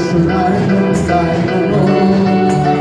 Suonare non stai con noi.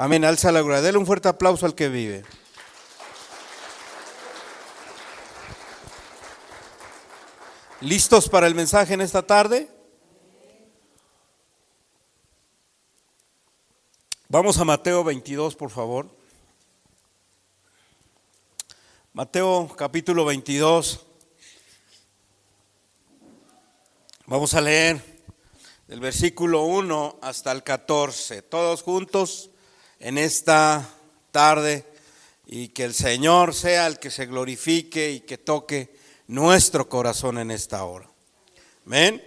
Amén, alza la gloria. Dele un fuerte aplauso al que vive. ¿Listos para el mensaje en esta tarde? Vamos a Mateo 22, por favor. Mateo capítulo 22. Vamos a leer del versículo 1 hasta el 14. Todos juntos en esta tarde, y que el Señor sea el que se glorifique y que toque nuestro corazón en esta hora. Amén.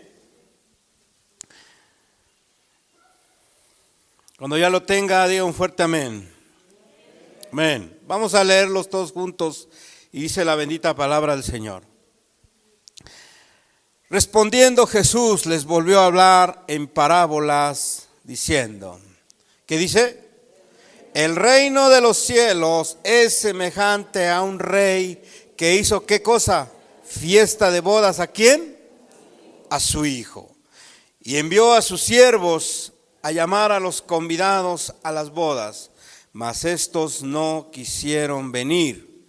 Cuando ya lo tenga, diga un fuerte amén. Amén. Vamos a leerlos todos juntos y dice la bendita palabra del Señor. Respondiendo Jesús les volvió a hablar en parábolas diciendo, ¿qué dice? El reino de los cielos es semejante a un rey que hizo ¿qué cosa? Fiesta de bodas. ¿A quién? A su hijo. Y envió a sus siervos a llamar a los convidados a las bodas, mas estos no quisieron venir.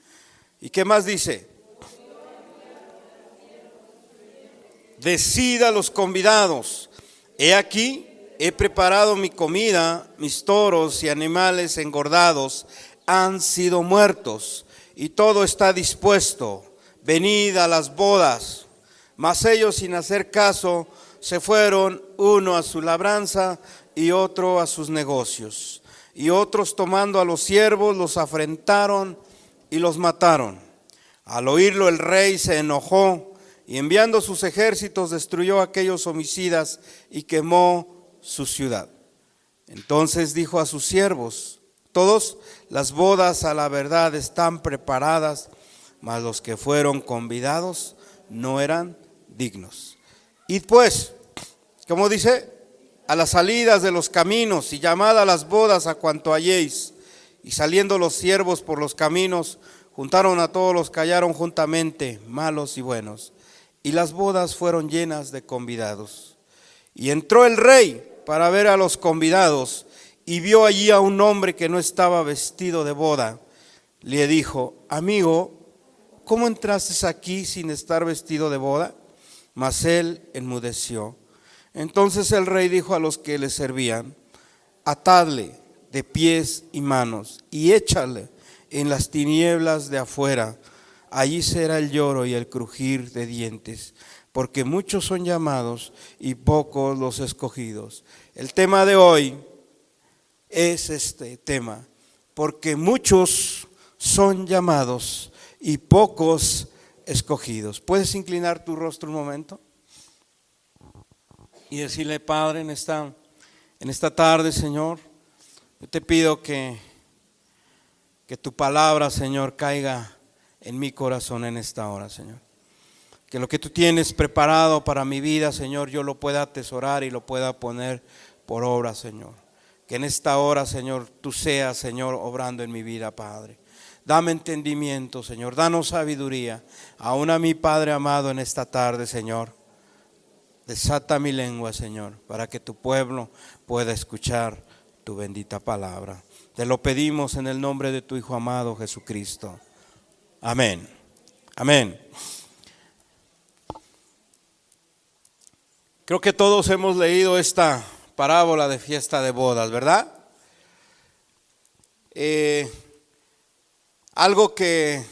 ¿Y qué más dice? Decid a los convidados, he aquí, he preparado mi comida, mis toros y animales engordados han sido muertos, y todo está dispuesto, venid a las bodas. Mas ellos, sin hacer caso, se fueron, uno a su labranza y otro a sus negocios. Y otros, tomando a los siervos, los afrentaron y los mataron. Al oírlo el rey se enojó, y enviando sus ejércitos destruyó a aquellos homicidas y quemó su ciudad. Entonces dijo a sus siervos, todos, las bodas a la verdad están preparadas, mas los que fueron convidados no eran dignos. Id pues, ¿cómo dice? A las salidas de los caminos y llamad a las bodas a cuanto halléis. Y saliendo los siervos por los caminos, juntaron a todos los que hallaron juntamente, malos y buenos. Y las bodas fueron llenas de convidados. Y entró el rey para ver a los convidados, y vio allí a un hombre que no estaba vestido de boda. Le dijo, amigo, ¿cómo entraste aquí sin estar vestido de boda? Mas él enmudeció. Entonces el rey dijo a los que le servían, atadle de pies y manos y échale en las tinieblas de afuera. Allí será el lloro y el crujir de dientes, porque muchos son llamados y pocos los escogidos. El tema de hoy es este tema, porque muchos son llamados y pocos escogidos. ¿Puedes inclinar tu rostro un momento? Y decirle, Padre, en esta tarde, Señor, yo te pido que tu palabra, Señor, caiga en mi corazón en esta hora, Señor. Que lo que tú tienes preparado para mi vida, Señor, yo lo pueda atesorar y lo pueda poner por obra, Señor. Que en esta hora, Señor, tú seas, Señor, obrando en mi vida, Padre. Dame entendimiento, Señor, danos sabiduría. Aún a mi Padre amado en esta tarde, Señor. Desata mi lengua, Señor, para que tu pueblo pueda escuchar tu bendita palabra. Te lo pedimos en el nombre de tu Hijo amado Jesucristo. Amén. Amén. Creo que todos hemos leído esta parábola de fiesta de bodas, ¿verdad? Algo que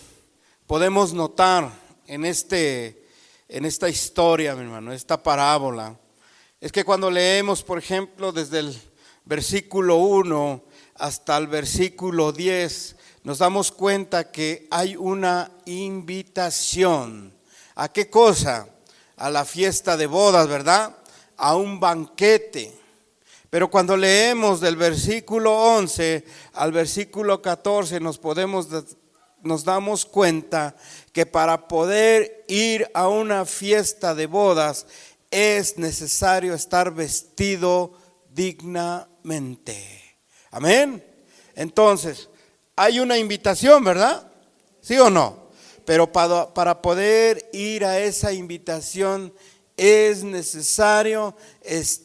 podemos notar en esta historia, mi hermano, esta parábola, es que cuando leemos, por ejemplo, desde el versículo 1 hasta el versículo 10, nos damos cuenta que hay una invitación. ¿A qué cosa? A la fiesta de bodas, ¿verdad? A un banquete. Pero cuando leemos del versículo 11 al versículo 14 nos damos cuenta que para poder ir a una fiesta de bodas es necesario estar vestido dignamente. Amén. Entonces, hay una invitación, ¿verdad? ¿Sí o no? Pero para poder ir a esa invitación es necesario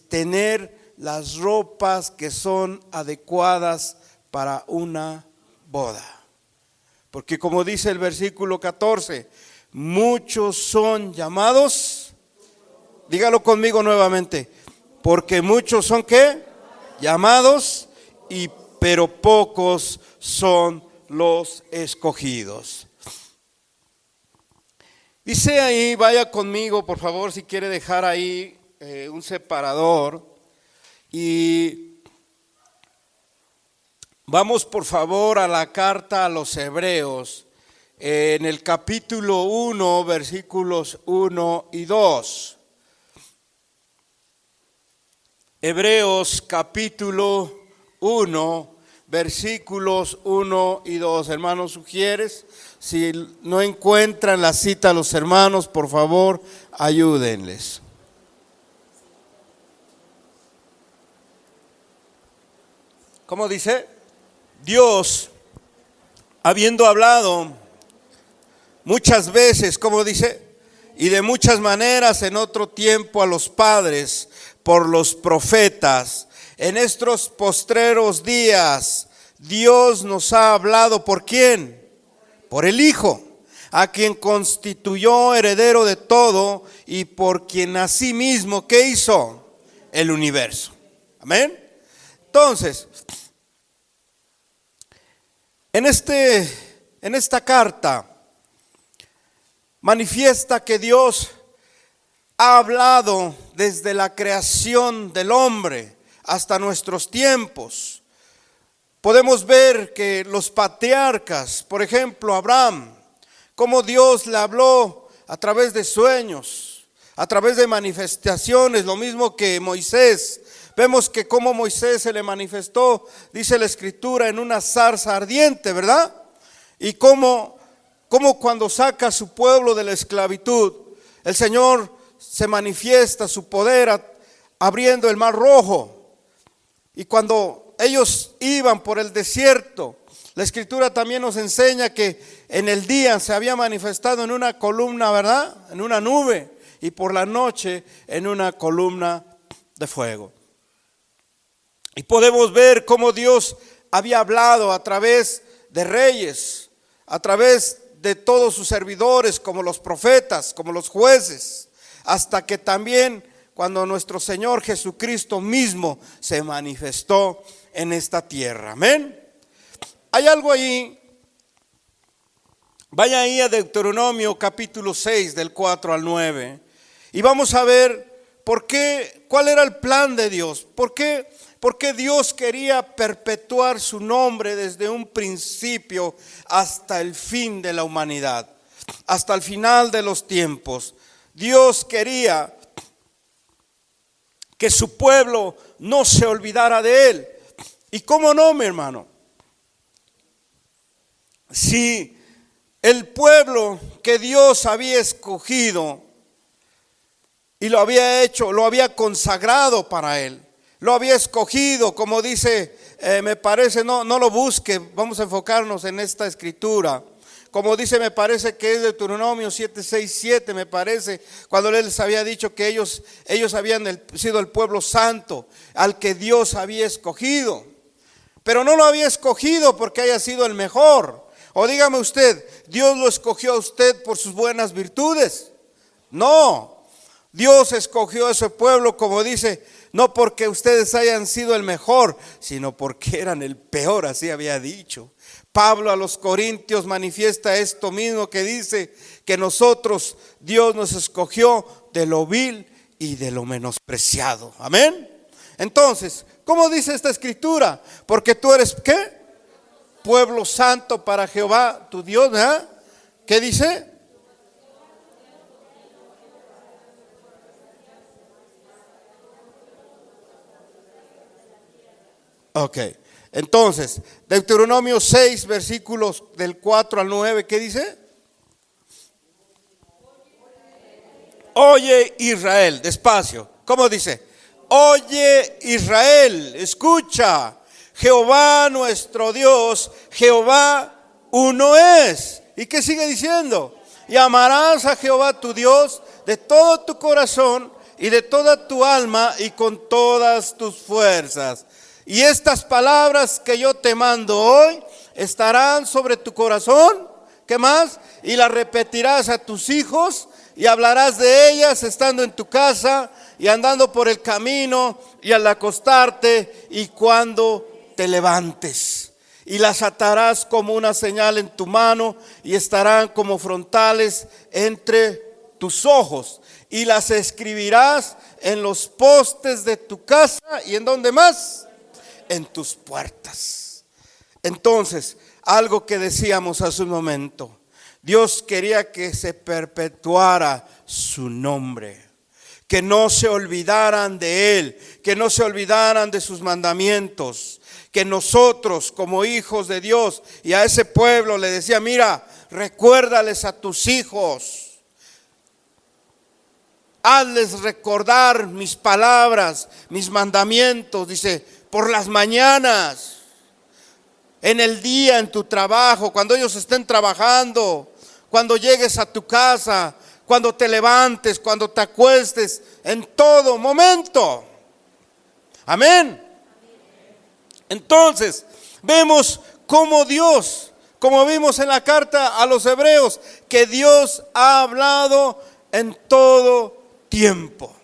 tener las ropas que son adecuadas para una boda. Porque como dice el versículo 14, muchos son llamados, dígalo conmigo nuevamente, porque muchos son ¿qué? Llamados, pero pocos son los escogidos. Dice ahí, vaya conmigo por favor, si quiere dejar ahí un separador, y vamos por favor a la carta a los Hebreos, en el capítulo 1, versículos 1 y 2. Hebreos capítulo 1, versículos 1 y 2. Hermanos, ¿sugieres? Si no encuentran la cita a los hermanos, por favor, ayúdenles. ¿Cómo dice? Dios, habiendo hablado muchas veces, ¿cómo dice? Y de muchas maneras en otro tiempo a los padres por los profetas, en estos postreros días Dios nos ha hablado, ¿por quién? Por el Hijo, a quien constituyó heredero de todo y por quien asimismo, ¿qué hizo? El universo. Amén. Entonces, en esta carta manifiesta que Dios ha hablado desde la creación del hombre hasta nuestros tiempos. Podemos ver que los patriarcas, por ejemplo Abraham, cómo Dios le habló a través de sueños, a través de manifestaciones, lo mismo que Moisés. Vemos que como Moisés se le manifestó, dice la Escritura, en una zarza ardiente, ¿verdad? Y como cuando saca a su pueblo de la esclavitud, el Señor se manifiesta su poder abriendo el mar rojo. Y cuando ellos iban por el desierto, la Escritura también nos enseña que en el día se había manifestado en una columna, ¿verdad? En una nube, y por la noche en una columna de fuego. Y podemos ver cómo Dios había hablado a través de reyes, a través de todos sus servidores, como los profetas, como los jueces, hasta que también cuando nuestro Señor Jesucristo mismo se manifestó en esta tierra. Amén. Hay algo ahí. Vaya ahí a Deuteronomio capítulo 6 del 4 al 9 y vamos a ver cuál era el plan de Dios. ¿Por qué Dios quería perpetuar su nombre desde un principio hasta el fin de la humanidad, hasta el final de los tiempos? Dios quería que su pueblo no se olvidara de él. ¿Y cómo no, mi hermano? Si el pueblo que Dios había escogido y lo había hecho, lo había consagrado para él, lo había escogido, como dice, me parece, no lo busque, vamos a enfocarnos en esta escritura. Como dice, me parece que es Deuteronomio 7, 6, 7, me parece, cuando él les había dicho que ellos habían sido el pueblo santo, al que Dios había escogido. Pero no lo había escogido porque haya sido el mejor. O dígame usted, ¿Dios lo escogió a usted por sus buenas virtudes? No, Dios escogió a ese pueblo, como dice, no porque ustedes hayan sido el mejor, sino porque eran el peor, así había dicho. Pablo a los Corintios manifiesta esto mismo, que dice que nosotros, Dios nos escogió de lo vil y de lo menospreciado. Amén. Entonces, ¿cómo dice esta escritura? Porque tú eres, ¿qué? Pueblo santo para Jehová tu Dios, ¿verdad? ¿Qué dice? Ok, entonces, Deuteronomio 6, versículos del 4 al 9, ¿qué dice? Oye Israel, despacio, ¿cómo dice? Oye Israel, escucha, Jehová nuestro Dios, Jehová uno es. ¿Y qué sigue diciendo? Y amarás a Jehová tu Dios de todo tu corazón y de toda tu alma y con todas tus fuerzas. Y estas palabras que yo te mando hoy estarán sobre tu corazón. ¿Qué más? Y las repetirás a tus hijos y hablarás de ellas estando en tu casa y andando por el camino y al acostarte y cuando te levantes. Y las atarás como una señal en tu mano y estarán como frontales entre tus ojos. Y las escribirás en los postes de tu casa y ¿en dónde más? En tus puertas. Entonces, algo que decíamos hace un momento. Dios quería que se perpetuara su nombre, que no se olvidaran de Él, que no se olvidaran de sus mandamientos, que nosotros como hijos de Dios y a ese pueblo le decía, mira, recuérdales a tus hijos, hazles recordar mis palabras, mis mandamientos, dice, por las mañanas. En el día, en tu trabajo, cuando ellos estén trabajando, cuando llegues a tu casa, cuando te levantes, cuando te acuestes, en todo momento. Amén. Entonces, vemos cómo Dios, como vimos en la carta a los hebreos, que Dios ha hablado en todo tiempo.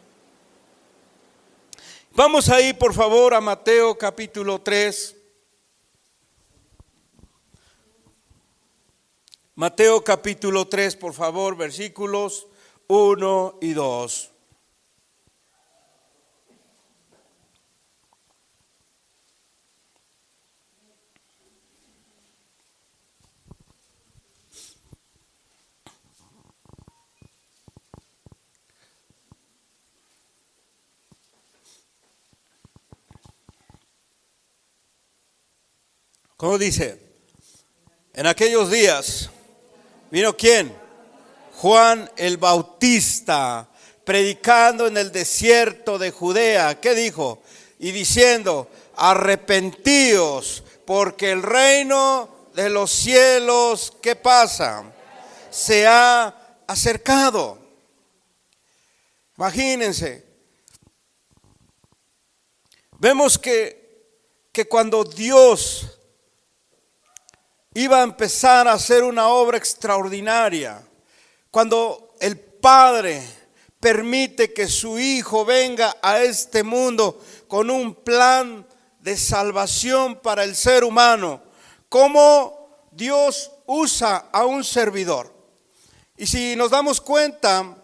Vamos ahí, por favor, a Mateo capítulo 3. Mateo capítulo 3, por favor, versículos 1 y 2. ¿Cómo dice? En aquellos días vino ¿quién? Juan el Bautista, predicando en el desierto de Judea. ¿Qué dijo? Y diciendo, arrepentíos, porque el reino de los cielos, ¿qué pasa? Se ha acercado. Imagínense. Vemos que cuando Dios iba a empezar a hacer una obra extraordinaria, cuando el Padre permite que su Hijo venga a este mundo con un plan de salvación para el ser humano, cómo Dios usa a un servidor. Y si nos damos cuenta,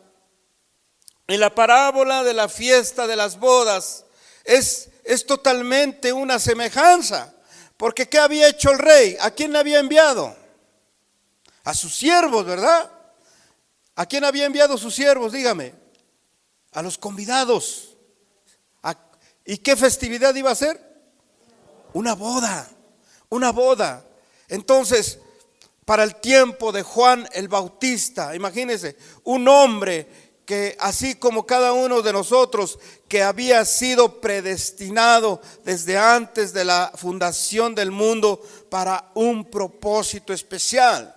en la parábola de la fiesta de las bodas, es totalmente una semejanza. Porque ¿qué había hecho el rey? ¿A quién le había enviado? A sus siervos, ¿verdad? ¿A quién había enviado sus siervos? Dígame. A los convidados. ¿Y qué festividad iba a ser? Una boda. Una boda. Entonces, para el tiempo de Juan el Bautista, imagínense, un hombre que así como cada uno de nosotros que había sido predestinado desde antes de la fundación del mundo para un propósito especial.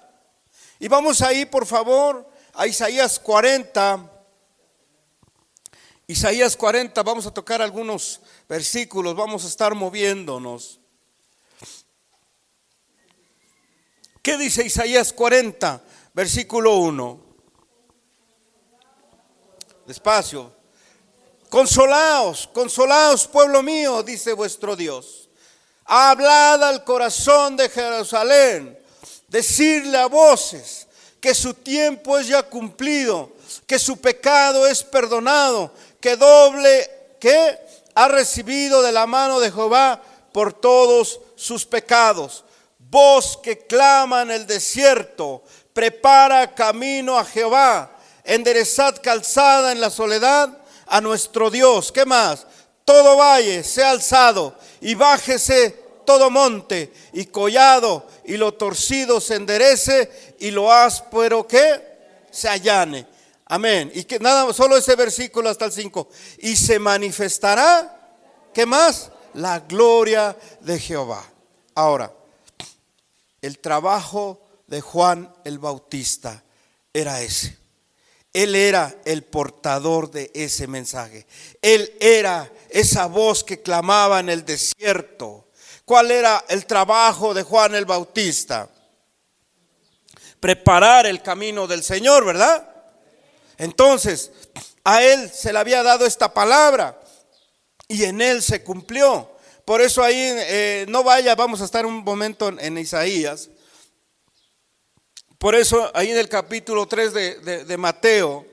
Y vamos ahí, por favor, a Isaías 40. Isaías 40, vamos a tocar algunos versículos, vamos a estar moviéndonos. ¿Qué dice Isaías 40, versículo 1? Despacio. Consolaos, consolaos, pueblo mío, dice vuestro Dios. Hablad al corazón de Jerusalén, decirle a voces que su tiempo es ya cumplido, que su pecado es perdonado, que doble que ha recibido de la mano de Jehová por todos sus pecados. Voz que clama en el desierto, prepara camino a Jehová, enderezad calzada en la soledad a nuestro Dios. ¿Qué más? Todo valle sea alzado y bájese todo monte y collado, y lo torcido se enderece y lo áspero que se allane. Amén. Y que nada, solo ese versículo hasta el 5. Y se manifestará, ¿qué más? La gloria de Jehová. Ahora, el trabajo de Juan el Bautista era ese. Él era el portador de ese mensaje. Él era esa voz que clamaba en el desierto. ¿Cuál era el trabajo de Juan el Bautista? Preparar el camino del Señor, ¿verdad? Entonces, a él se le había dado esta palabra y en él se cumplió. Por eso ahí, no vaya, vamos a estar un momento en Isaías. Por eso ahí en el capítulo 3 de Mateo,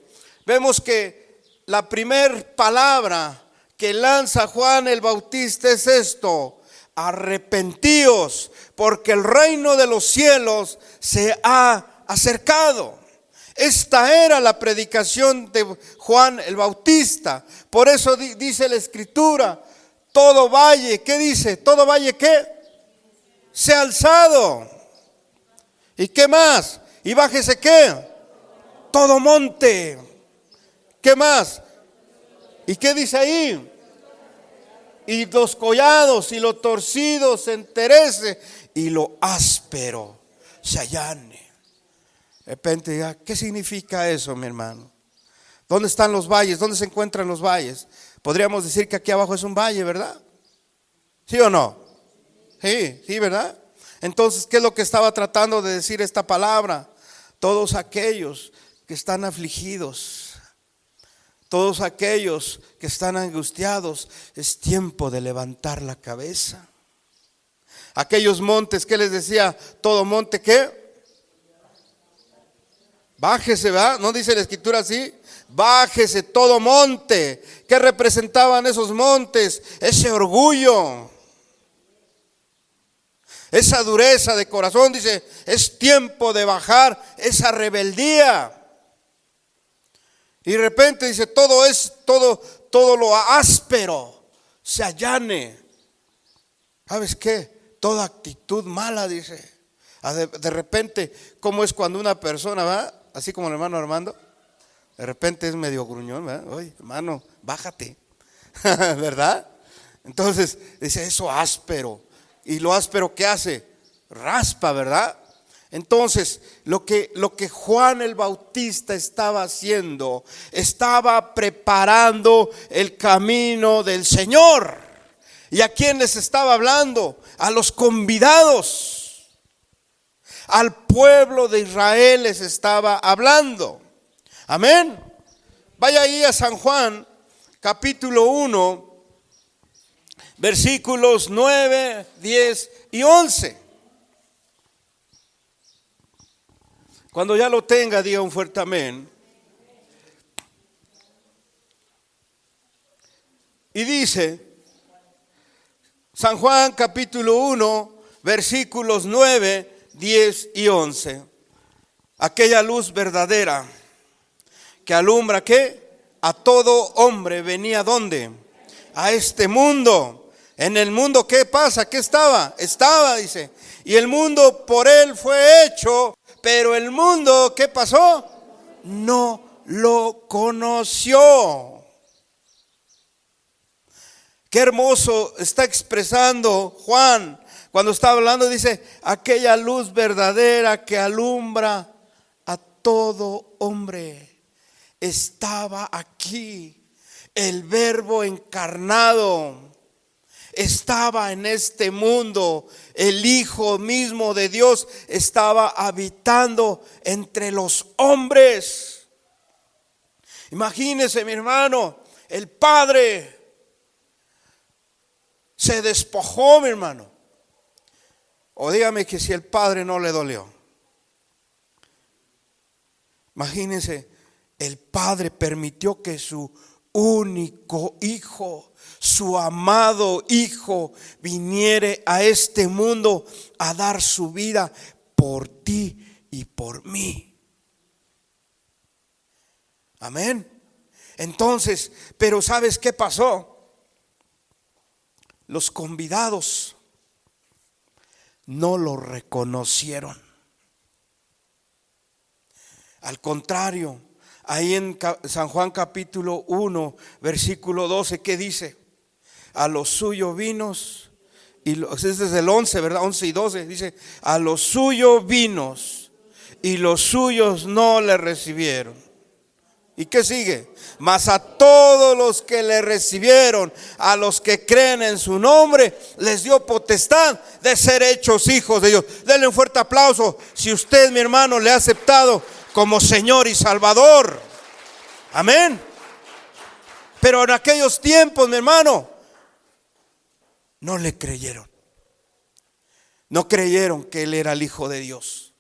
vemos que la primer palabra que lanza Juan el Bautista es esto: arrepentíos, porque el reino de los cielos se ha acercado. Esta era la predicación de Juan el Bautista. Por eso dice la Escritura, todo valle, ¿qué dice? Todo valle, ¿qué? Se ha alzado. ¿Y qué más? Y bájese, ¿qué? Todo monte. ¿Qué más? ¿Y qué dice ahí? Y los collados y lo torcido se enterece y lo áspero se allane. De repente diga, ¿qué significa eso, mi hermano? ¿Dónde están los valles? ¿Dónde se encuentran los valles? Podríamos decir que aquí abajo es un valle, ¿verdad? ¿Sí o no? Sí, ¿verdad? Entonces, ¿qué es lo que estaba tratando de decir esta palabra? Todos aquellos que están afligidos, todos aquellos que están angustiados, es tiempo de levantar la cabeza. Aquellos montes, ¿qué les decía? Todo monte, ¿qué? Bájese, ¿verdad? ¿No dice la Escritura así? Bájese todo monte. ¿Qué representaban esos montes? Ese orgullo, esa dureza de corazón. Dice, es tiempo de bajar esa rebeldía. Y de repente dice, todo lo áspero se allane. ¿Sabes qué? Toda actitud mala, dice. De repente, ¿cómo es cuando una persona va? Así como el hermano Armando, de repente es medio gruñón, ¿verdad? Oye, hermano, bájate, ¿verdad? Entonces dice, eso áspero. ¿Y lo áspero qué hace? Raspa, ¿verdad? Entonces, lo que Juan el Bautista estaba haciendo, estaba preparando el camino del Señor. ¿Y a quién les estaba hablando? A los convidados. Al pueblo de Israel les estaba hablando. Amén. Vaya ahí a San Juan, capítulo 1, versículos 9, 10 y 11. Cuando ya lo tenga, diga un fuerte amén. Y dice, San Juan capítulo 1, versículos 9, 10 y 11. Aquella luz verdadera que alumbra, ¿qué? A todo hombre venía, ¿dónde? A este mundo. En el mundo, ¿qué pasa? ¿Qué estaba? Estaba, dice. Y el mundo por él fue hecho, pero el mundo, ¿qué pasó? No lo conoció. Qué hermoso está expresando Juan cuando está hablando. Dice, aquella luz verdadera que alumbra a todo hombre. Estaba aquí. El Verbo encarnado estaba en este mundo. El Hijo mismo de Dios estaba habitando entre los hombres. Imagínese, mi hermano, el Padre se despojó, mi hermano. O dígame que si el Padre no le dolió. Imagínense, el Padre permitió que su único Hijo, su amado Hijo, viniere a este mundo a dar su vida por ti y por mí. Amén. Entonces, pero ¿sabes qué pasó? Los convidados no lo reconocieron. Al contrario, ahí en San Juan capítulo 1, versículo 12, ¿qué dice? A los suyos vinos, y es desde el 11, ¿verdad? 11 y 12, dice, a los suyos vinos, y los suyos no le recibieron. ¿Y qué sigue? Mas a todos los que le recibieron, a los que creen en su nombre, les dio potestad de ser hechos hijos de Dios. Denle un fuerte aplauso si usted, mi hermano, le ha aceptado como Señor y Salvador. Amén. Pero en aquellos tiempos, mi hermano, no le creyeron. No creyeron que Él era el Hijo de Dios.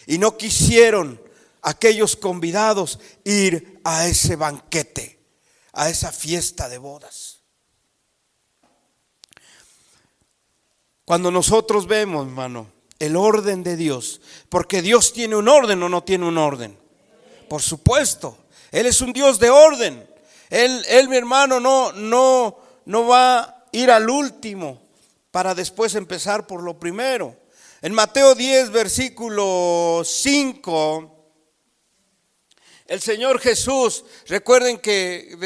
Y no quisieron aquellos convidados ir a ese banquete, a esa fiesta de bodas. Cuando nosotros vemos, hermano, el orden de Dios, porque Dios tiene un orden o no tiene un orden. Por supuesto, Él es un Dios de orden. Él, mi hermano, no va a ir al último para después empezar por lo primero. En Mateo 10, versículo 5, el Señor Jesús, recuerden que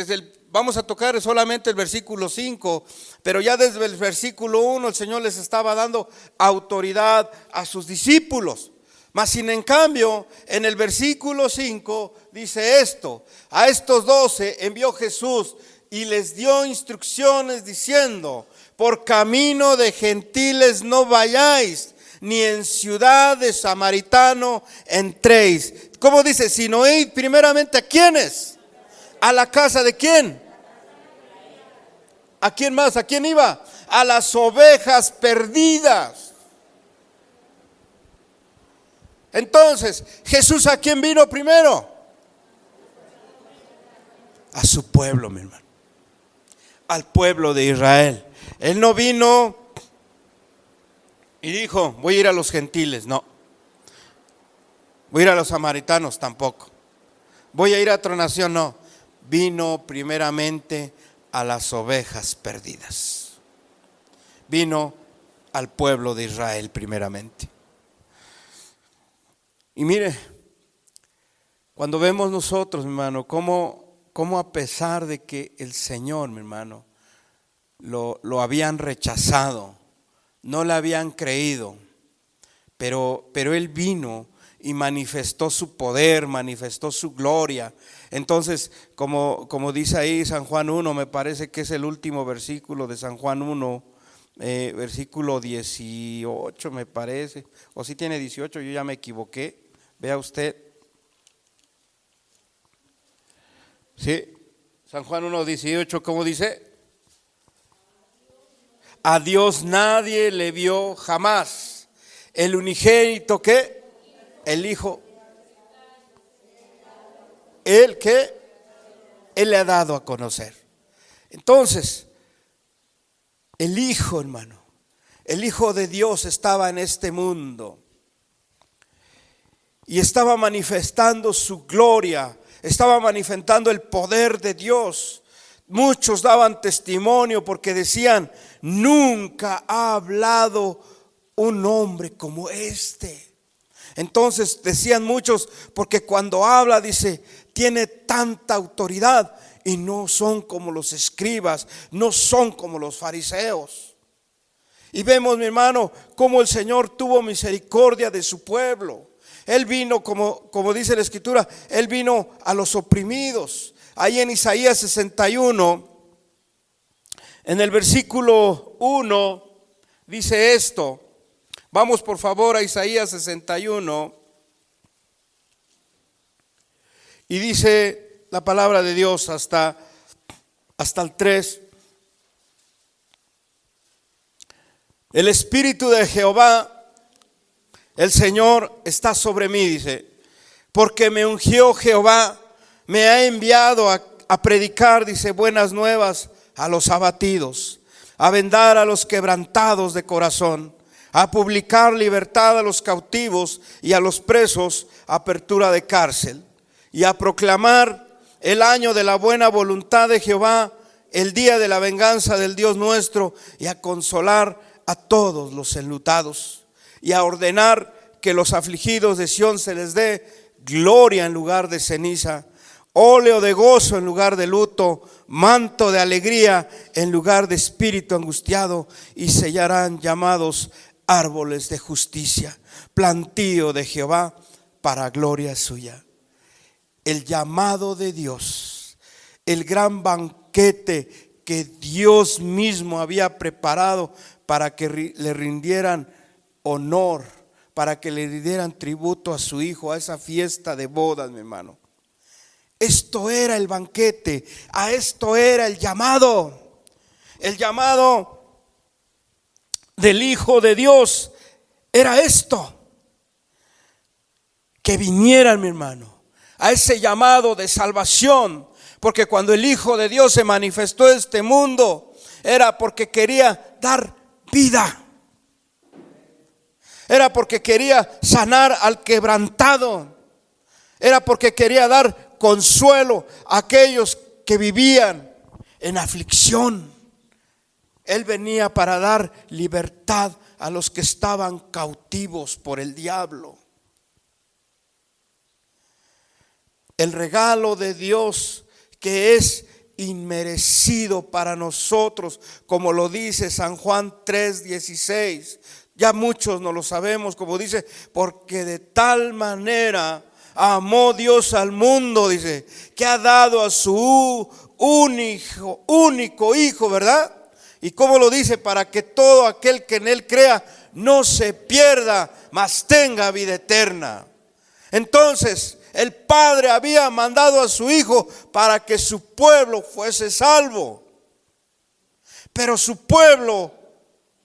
vamos a tocar solamente el versículo 5, pero ya desde el versículo 1 el Señor les estaba dando autoridad a sus discípulos. Mas sin en cambio, en el versículo 5 dice esto: a estos 12 envió Jesús y les dio instrucciones diciendo: por camino de gentiles no vayáis, ni en ciudad de samaritano entréis. ¿Cómo dice? Sino id primeramente, ¿a quiénes? ¿A la casa de quién? ¿A quién más? ¿A quién iba? A las ovejas perdidas. Entonces, ¿Jesús a quién vino primero? A su pueblo, mi hermano. Al pueblo de Israel. Él no vino y dijo: voy a ir a los gentiles. No. Voy a ir a los samaritanos. Tampoco. Voy a ir a otra nación. No. Vino primeramente a las ovejas perdidas. Vino al pueblo de Israel primeramente. Y mire, cuando vemos nosotros, mi hermano, cómo a pesar de que el Señor, mi hermano, lo habían rechazado, no le habían creído, pero Él vino y manifestó su poder, manifestó su gloria. Entonces, como dice ahí San Juan 1, me parece que es el último versículo de San Juan 1, versículo 18 me parece, o si tiene 18, yo ya me equivoqué. Vea usted. Sí, San Juan 1:18, ¿cómo dice? A Dios nadie le vio jamás. El unigénito, ¿qué? El Hijo. ¿El qué? Él le ha dado a conocer. Entonces, el Hijo, hermano, el Hijo de Dios estaba en este mundo. Y estaba manifestando su gloria, estaba manifestando el poder de Dios. Muchos daban testimonio porque decían: nunca ha hablado un hombre como este. Entonces decían muchos, porque cuando habla, dice, tiene tanta autoridad y no son como los escribas, no son como los fariseos. Y vemos, mi hermano, cómo el Señor tuvo misericordia de su pueblo. Él vino, como dice la Escritura, Él vino a los oprimidos. Ahí en Isaías 61, en el versículo 1, dice esto. Vamos por favor a Isaías 61. Y dice la palabra de Dios hasta el 3. El Espíritu de Jehová, el Señor, está sobre mí, dice, porque me ungió Jehová, me ha enviado a predicar, dice, buenas nuevas a los abatidos, a vendar a los quebrantados de corazón, a publicar libertad a los cautivos y a los presos, apertura de cárcel, y a proclamar el año de la buena voluntad de Jehová, el día de la venganza del Dios nuestro, y a consolar a todos los enlutados, y a ordenar que los afligidos de Sión se les dé gloria en lugar de ceniza, óleo de gozo en lugar de luto, manto de alegría en lugar de espíritu angustiado, y sellarán llamados árboles de justicia, plantío de Jehová para gloria suya. el llamado de Dios, el gran banquete que Dios mismo había preparado para que le rindieran honor, para que le rindieran tributo a su hijo, a esa fiesta de bodas, mi hermano. Esto era el banquete, a esto era el llamado del Hijo de Dios. Era esto, que vinieran, mi hermano, a ese llamado de salvación. Porque cuando el Hijo de Dios se manifestó en este mundo, era porque quería dar vida. Era porque quería sanar al quebrantado. Era porque quería dar consuelo a aquellos que vivían en aflicción. Él venía para dar libertad a los que estaban cautivos por el diablo. El regalo de Dios, que es inmerecido para nosotros, como lo dice San Juan 3:16. Ya muchos no lo sabemos, como dice, porque de tal manera amó Dios al mundo, dice, que ha dado a su único hijo, ¿verdad? Y como lo dice, para que todo aquel que en él crea no se pierda, mas tenga vida eterna. Entonces, el Padre había mandado a su Hijo para que su pueblo fuese salvo. Pero su pueblo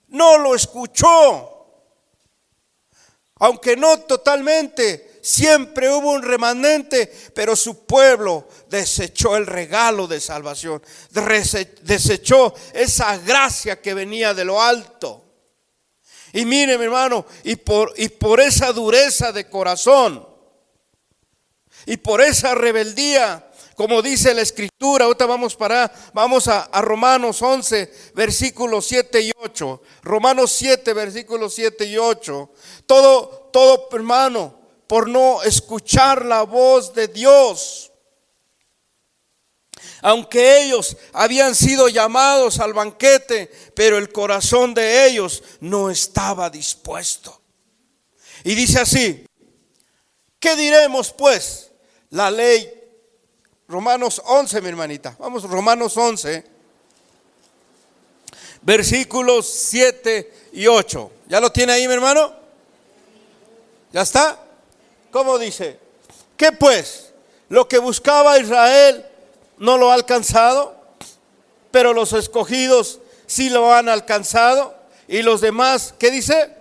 no lo escuchó. Aunque no totalmente, siempre hubo un remanente, pero su pueblo desechó el regalo de salvación, desechó esa gracia que venía de lo alto. Y mire, mi hermano, y por esa dureza de corazón y por esa rebeldía, como dice la Escritura, ahorita vamos a Romanos 11, versículos 7 y 8. Romanos 7, versículos 7 y 8. Todo, hermano, por no escuchar la voz de Dios. Aunque ellos habían sido llamados al banquete, pero el corazón de ellos no estaba dispuesto. Y dice así: ¿qué diremos pues? La ley, Romanos 11, mi hermanita. Vamos, Romanos 11, versículos 7 y 8. ¿Ya lo tiene ahí, mi hermano? ¿Ya está? ¿Cómo dice? ¿Qué pues? Lo que buscaba Israel no lo ha alcanzado, pero los escogidos sí lo han alcanzado. Y los demás, ¿qué dice?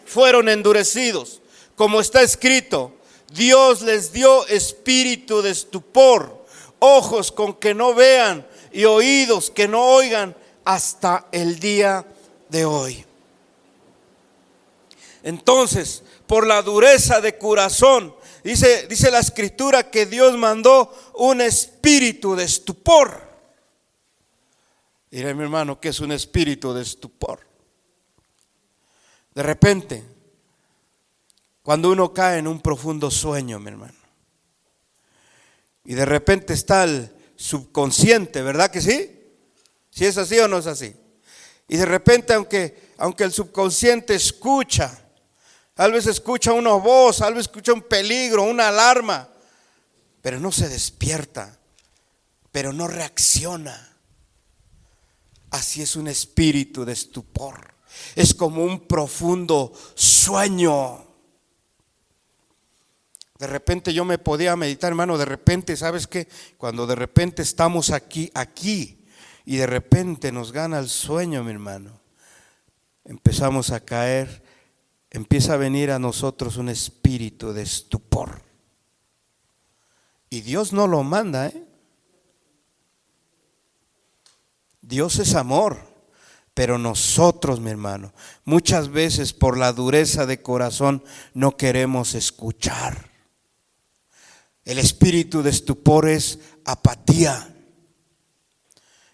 Fueron endurecidos. Como está escrito: Dios les dio espíritu de estupor, ojos con que no vean y oídos que no oigan hasta el día de hoy. Entonces, por la dureza de corazón, dice la Escritura que Dios mandó un espíritu de estupor. Diré, mi hermano, ¿qué es un espíritu de estupor? De repente, cuando uno cae en un profundo sueño, mi hermano, y de repente está el subconsciente, ¿verdad que sí? ¿Si es así o no es así? Y de repente, aunque el subconsciente escucha, tal vez escucha una voz, tal vez escucha un peligro, una alarma, pero no se despierta, pero no reacciona. Así es un espíritu de estupor. Es como un profundo sueño. De repente yo me podía meditar, hermano, de repente, ¿sabes qué? Cuando de repente estamos aquí, y de repente nos gana el sueño, mi hermano, empezamos a caer, empieza a venir a nosotros un espíritu de estupor. Y Dios no lo manda, Dios es amor, pero nosotros, mi hermano, muchas veces por la dureza de corazón no queremos escuchar. El espíritu de estupor es apatía.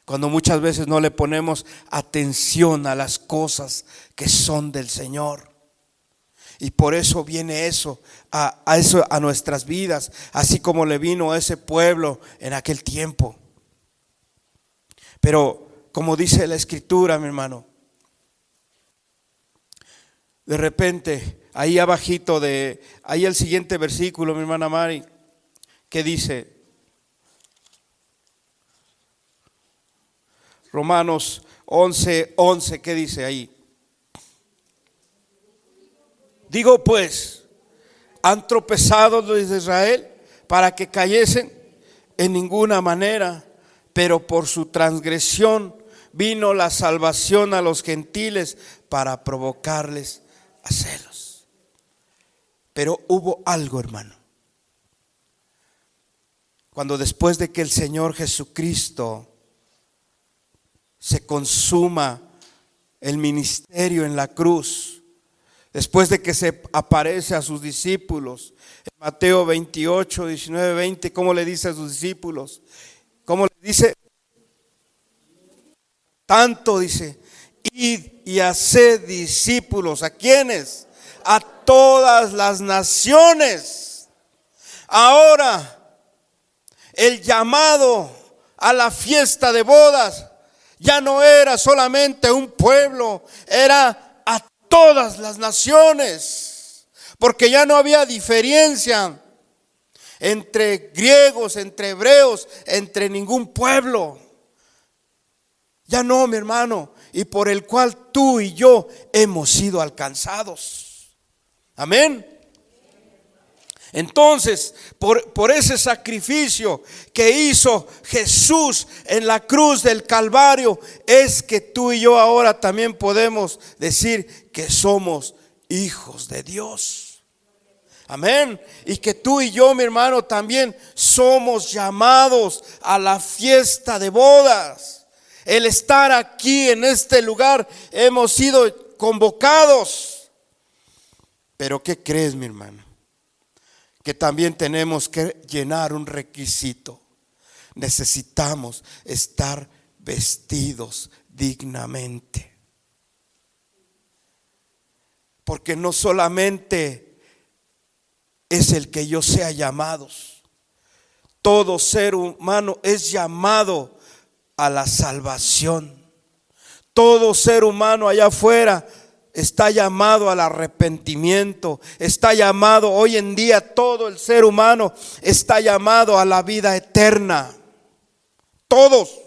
Cuando muchas veces no le ponemos atención a las cosas que son del Señor. Y por eso viene eso a nuestras vidas, así como le vino a ese pueblo en aquel tiempo. Pero como dice la Escritura, mi hermano, de repente, ahí abajito ahí el siguiente versículo, mi hermana Mari, ¿Qué dice? Romanos 11:11, ¿qué dice ahí? Digo pues, ¿han tropezado los de Israel para que cayesen? En ninguna manera, pero por su transgresión vino la salvación a los gentiles para provocarles a celos. Pero hubo algo, hermano. Cuando después de que el Señor Jesucristo se consuma el ministerio en la cruz, después de que se aparece a sus discípulos, en Mateo 28, 19, 20, ¿cómo le dice a sus discípulos? ¿Cómo le dice? Tanto dice, id y haced discípulos. ¿A quiénes? A todas las naciones. Ahora, el llamado a la fiesta de bodas ya no era solamente un pueblo, era a todas las naciones, porque ya no había diferencia entre griegos, entre hebreos, entre ningún pueblo. Ya no, mi hermano, y por el cual tú y yo hemos sido alcanzados. Amén. Entonces, por ese sacrificio que hizo Jesús en la cruz del Calvario, es que tú y yo ahora también podemos decir que somos hijos de Dios. Amén. Y que tú y yo, mi hermano, también somos llamados a la fiesta de bodas. El estar aquí en este lugar, hemos sido convocados. Pero ¿qué crees, mi hermano? Que también tenemos que llenar un requisito. Necesitamos estar vestidos dignamente. Porque no solamente es el que yo sea llamados. Todo ser humano es llamado a la salvación. Todo ser humano allá afuera está llamado al arrepentimiento, está llamado, hoy en día todo el ser humano está llamado a la vida eterna. Todos.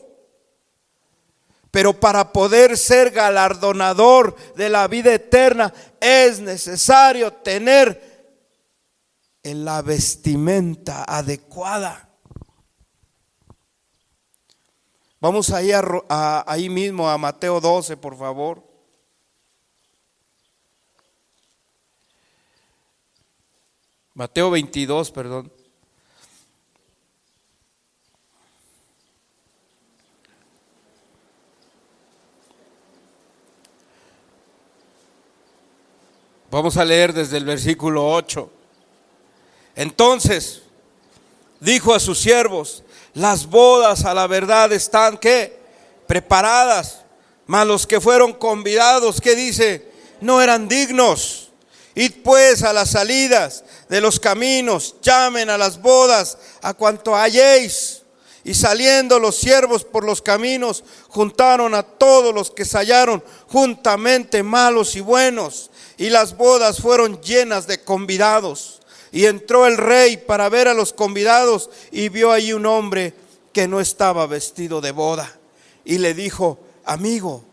Pero para poder ser galardonador de la vida eterna es necesario tener la vestimenta adecuada. Vamos ahí, ahí mismo a Mateo 12, por favor. Mateo 22, perdón. Vamos a leer desde el versículo 8. Entonces dijo a sus siervos: las bodas a la verdad están, ¿qué? Preparadas, mas los que fueron convidados, ¿qué dice? No eran dignos. Id pues a las salidas de los caminos, llamen a las bodas a cuanto halléis. Y saliendo los siervos por los caminos, juntaron a todos los que se hallaron juntamente, malos y buenos. Y las bodas fueron llenas de convidados. Y entró el rey para ver a los convidados, y vio allí un hombre que no estaba vestido de boda. Y le dijo: amigo,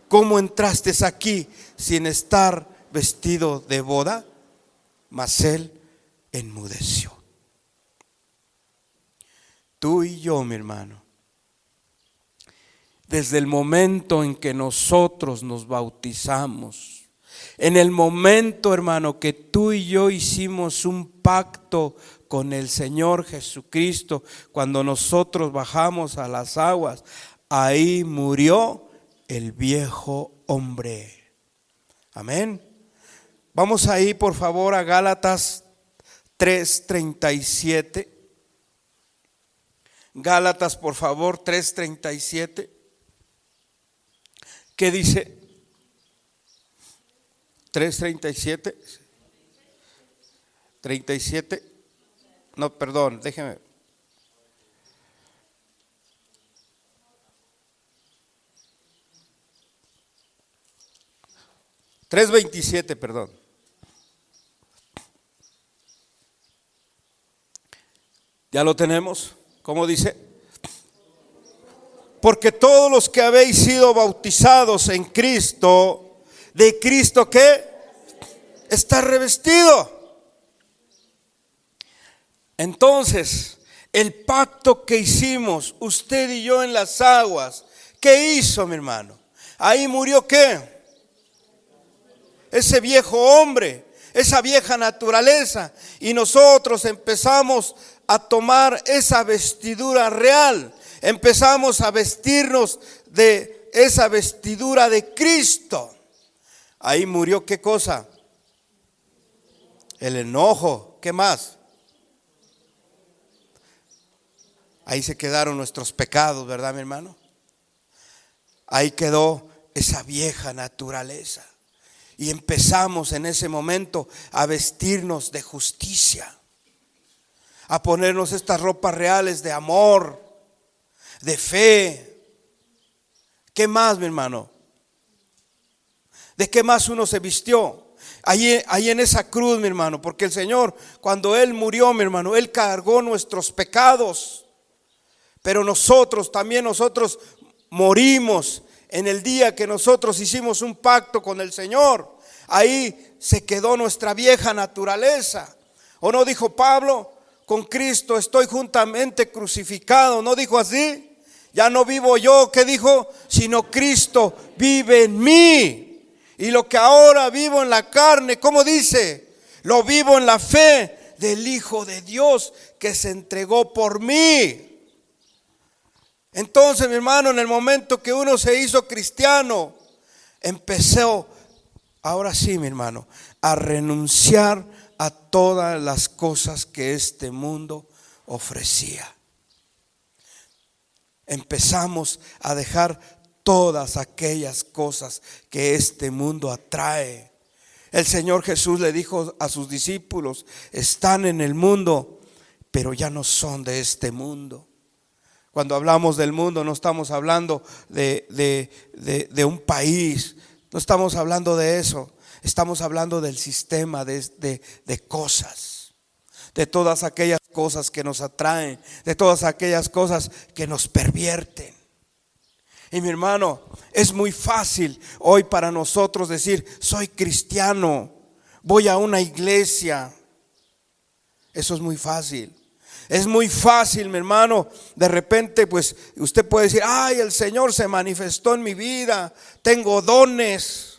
¿cómo entraste aquí sin estar vestido de boda? Mas él enmudeció. Tú y yo, mi hermano, desde el momento en que nosotros nos bautizamos, en el momento, hermano, que tú y yo hicimos un pacto con el Señor Jesucristo, cuando nosotros bajamos a las aguas, ahí murió el viejo hombre. Amén. Vamos ahí, por favor, a Gálatas 3:37. Gálatas, por favor, 3:37. ¿Qué dice? 3:37. 37. No, perdón, déjeme. $3:27, perdón. ¿Ya lo tenemos? ¿Cómo dice? Porque todos los que habéis sido bautizados en Cristo, de Cristo ¿qué? Está revestido. Entonces, el pacto que hicimos usted y yo en las aguas, ¿qué hizo, mi hermano? Ahí murió ¿qué? Ese viejo hombre, esa vieja naturaleza, y nosotros empezamos a tomar esa vestidura real. Empezamos a vestirnos de esa vestidura de Cristo. Ahí murió ¿qué cosa? El enojo. ¿Qué más? Ahí se quedaron nuestros pecados, ¿verdad, mi hermano? Ahí quedó esa vieja naturaleza. Y empezamos en ese momento a vestirnos de justicia, a ponernos estas ropas reales de amor, de fe. ¿Qué más, mi hermano? ¿De qué más uno se vistió? Ahí en esa cruz, mi hermano, porque el Señor, cuando Él murió, mi hermano, Él cargó nuestros pecados. Pero nosotros morimos en el día que nosotros hicimos un pacto con el Señor. Ahí se quedó nuestra vieja naturaleza. ¿O no dijo Pablo? Con Cristo estoy juntamente crucificado. ¿No dijo así? Ya no vivo yo, ¿qué dijo? Sino Cristo vive en mí. Y lo que ahora vivo en la carne, ¿cómo dice? Lo vivo en la fe del Hijo de Dios que se entregó por mí. Entonces, mi hermano, en el momento que uno se hizo cristiano, empezó, ahora sí, mi hermano, a renunciar a todas las cosas que este mundo ofrecía. Empezamos a dejar todas aquellas cosas que este mundo atrae. El Señor Jesús le dijo a sus discípulos: están en el mundo, pero ya no son de este mundo. Cuando hablamos del mundo no estamos hablando de un país, no estamos hablando de eso. Estamos hablando del sistema de cosas, de todas aquellas cosas que nos atraen, de todas aquellas cosas que nos pervierten. Y mi hermano, es muy fácil hoy para nosotros decir: soy cristiano, voy a una iglesia. Eso es muy fácil. Es muy fácil, mi hermano. De repente pues usted puede decir: ay, el Señor se manifestó en mi vida, tengo dones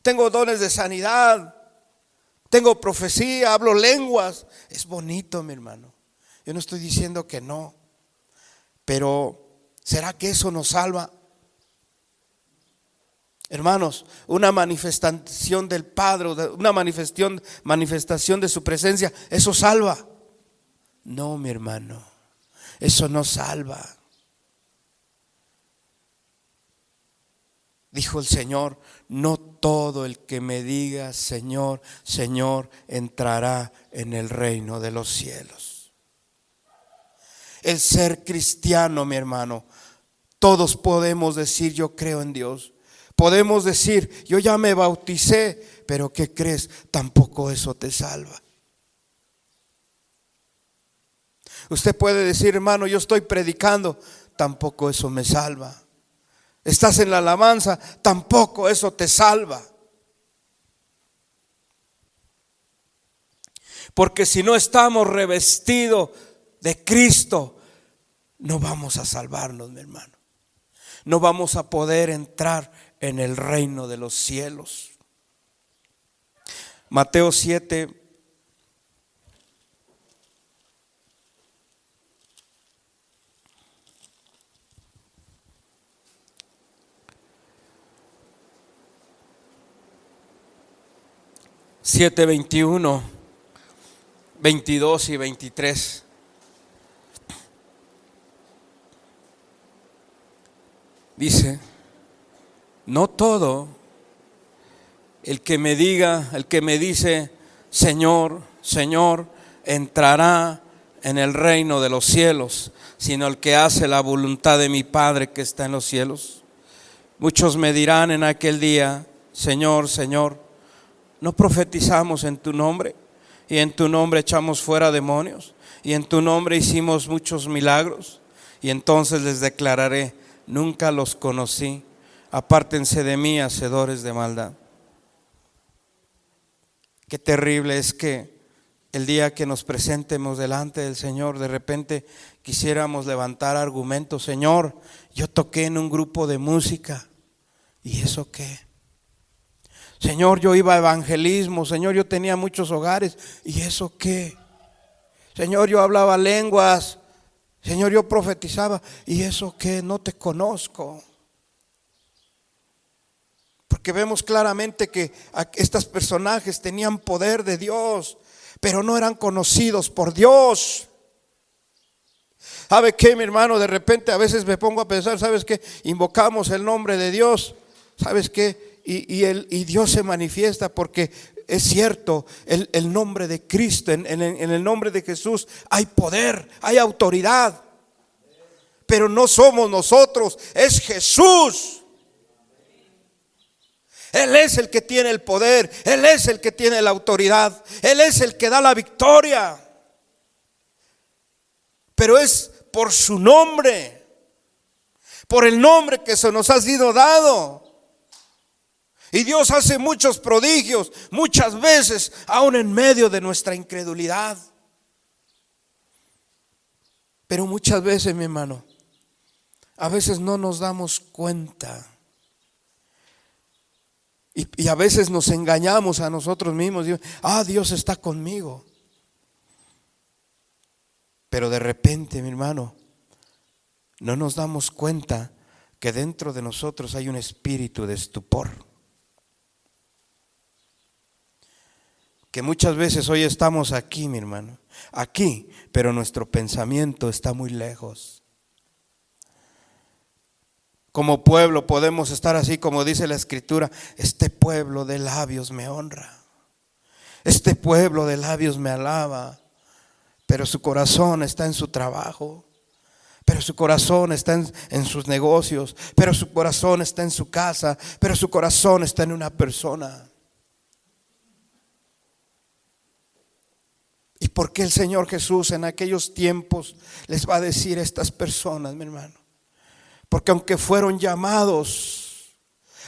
de sanidad, tengo profecía, hablo lenguas. Es bonito, mi hermano. Yo no estoy diciendo que no, pero ¿será que eso nos salva? Hermanos, una manifestación del Padre, una manifestación de su presencia, ¿eso salva? No, mi hermano, eso no salva. Dijo el Señor: no todo el que me diga Señor, Señor, entrará en el reino de los cielos. El ser cristiano, mi hermano, todos podemos decir: yo creo en Dios. Podemos decir: yo ya me bauticé, pero ¿qué crees? Tampoco eso te salva. Usted puede decir: hermano, yo estoy predicando, tampoco eso me salva. Estás en la alabanza, tampoco eso te salva. Porque si no estamos revestidos de Cristo, no vamos a salvarnos, mi hermano. No vamos a poder entrar en el reino de los cielos. Mateo 7. Siete 21, 22 y 23. Dice: no todo el que me dice Señor, Señor, entrará en el reino de los cielos, sino el que hace la voluntad de mi Padre que está en los cielos. Muchos me dirán en aquel día: Señor, Señor, ¿no profetizamos en tu nombre? Y en tu nombre echamos fuera demonios, y en tu nombre hicimos muchos milagros. Y entonces les declararé: nunca los conocí, apártense de mí, hacedores de maldad. Qué terrible es que el día que nos presentemos delante del Señor, de repente quisiéramos levantar argumentos. Señor, yo toqué en un grupo de música, ¿y eso qué? Señor, yo iba a evangelismo. Señor, yo tenía muchos hogares, ¿y eso qué? Señor, yo hablaba lenguas. Señor, yo profetizaba, ¿y eso qué? No te conozco. Porque vemos claramente que estos personajes tenían poder de Dios, pero no eran conocidos por Dios. ¿Sabe qué, mi hermano? De repente a veces me pongo a pensar, ¿sabes qué? Invocamos el nombre de Dios, ¿sabes qué? Y Dios se manifiesta, porque es cierto, el nombre de Cristo, en el nombre de Jesús hay poder, hay autoridad. Pero no somos nosotros, es Jesús. Él es el que tiene el poder, Él es el que tiene la autoridad, Él es el que da la victoria. Pero es por su nombre, por el nombre que se nos ha sido dado. Y Dios hace muchos prodigios, muchas veces, aún en medio de nuestra incredulidad. Pero muchas veces, mi hermano, a veces no nos damos cuenta. Y a veces nos engañamos a nosotros mismos. Dios está conmigo. Pero de repente, mi hermano, no nos damos cuenta que dentro de nosotros hay un espíritu de estupor. Que muchas veces hoy estamos aquí, mi hermano, aquí, pero nuestro pensamiento está muy lejos. Como pueblo podemos estar así, como dice la Escritura: este pueblo de labios me honra, este pueblo de labios me alaba, pero su corazón está en su trabajo, pero su corazón está en sus negocios, pero su corazón está en su casa, pero su corazón está en una persona. ¿Y por qué el Señor Jesús en aquellos tiempos les va a decir a estas personas, mi hermano? Porque aunque fueron llamados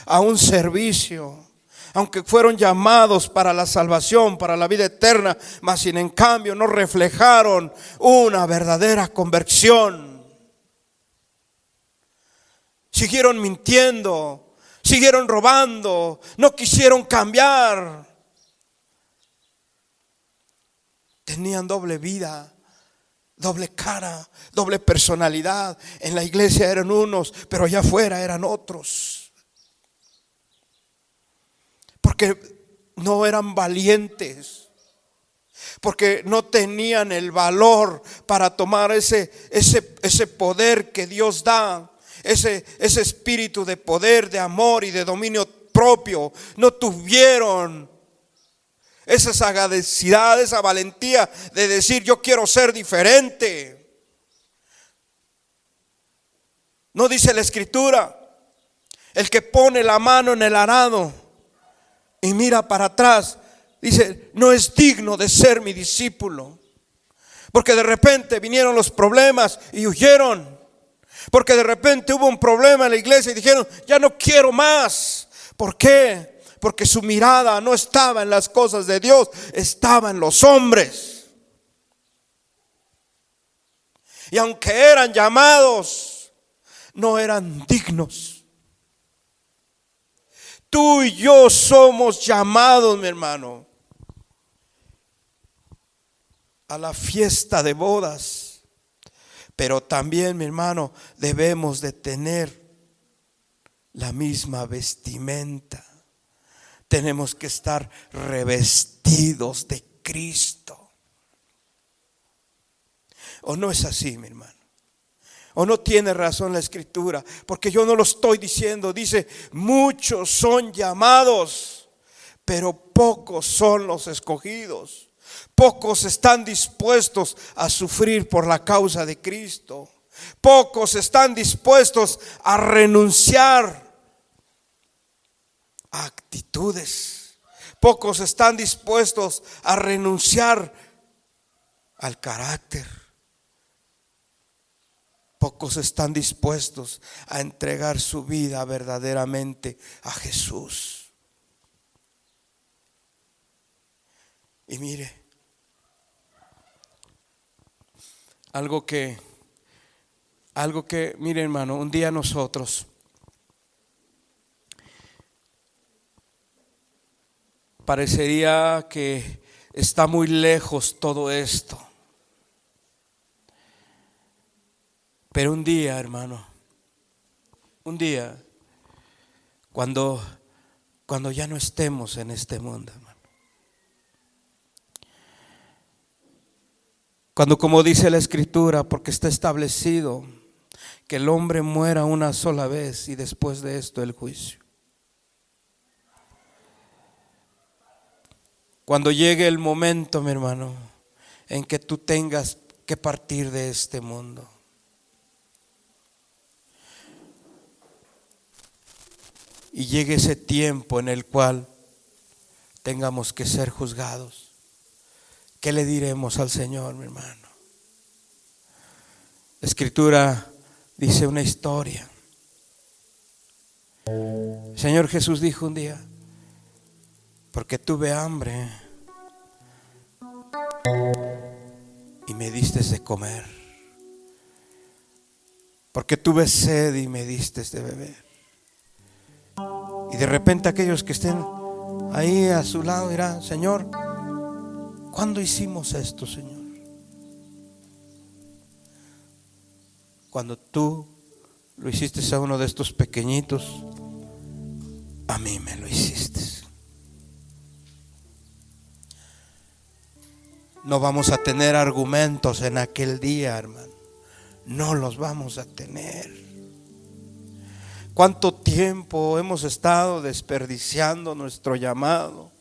a un servicio, aunque fueron llamados para la salvación, para la vida eterna, mas sin en cambio no reflejaron una verdadera conversión. Siguieron mintiendo, siguieron robando, no quisieron cambiar. Tenían doble vida, doble cara, doble personalidad. En la iglesia eran unos, pero allá afuera eran otros. Porque no eran valientes, porque no tenían el valor para tomar ese poder que Dios da, ese espíritu de poder, de amor y de dominio propio. No tuvieron esa sagacidad, esa valentía de decir: yo quiero ser diferente. No dice la Escritura: el que pone la mano en el arado y mira para atrás, dice, no es digno de ser mi discípulo. Porque de repente vinieron los problemas y huyeron. Porque de repente hubo un problema en la iglesia y dijeron: ya no quiero más. ¿Por qué? Porque su mirada no estaba en las cosas de Dios, estaba en los hombres. Y aunque eran llamados, no eran dignos. Tú y yo somos llamados, mi hermano, a la fiesta de bodas. Pero también, mi hermano, debemos de tener la misma vestimenta. Tenemos que estar revestidos de Cristo. ¿O no es así, mi hermano? ¿O no tiene razón la Escritura? Porque yo no lo estoy diciendo. Dice: muchos son llamados, pero pocos son los escogidos. Pocos están dispuestos a sufrir por la causa de Cristo. Pocos están dispuestos a renunciar a actitudes. Pocos están dispuestos a renunciar al carácter. Pocos están dispuestos a entregar su vida verdaderamente a Jesús. Y mire, algo que, mire hermano, un día nosotros parecería que está muy lejos todo esto. Pero un día, hermano, un día, cuando ya no estemos en este mundo, hermano, cuando, como dice la Escritura, porque está establecido que el hombre muera una sola vez y después de esto el juicio. Cuando llegue el momento, mi hermano, en que tú tengas que partir de este mundo, y llegue ese tiempo en el cual tengamos que ser juzgados, ¿qué le diremos al Señor, mi hermano? La Escritura dice una historia. El Señor Jesús dijo un día: porque tuve hambre y me diste de comer, porque tuve sed y me diste de beber. Y de repente aquellos que estén ahí a su lado dirán: Señor, ¿cuándo hicimos esto, Señor? Cuando tú lo hiciste a uno de estos pequeñitos, a mí me lo hiciste. No vamos a tener argumentos en aquel día, hermano. No los vamos a tener. ¿Cuánto tiempo hemos estado desperdiciando nuestro llamado?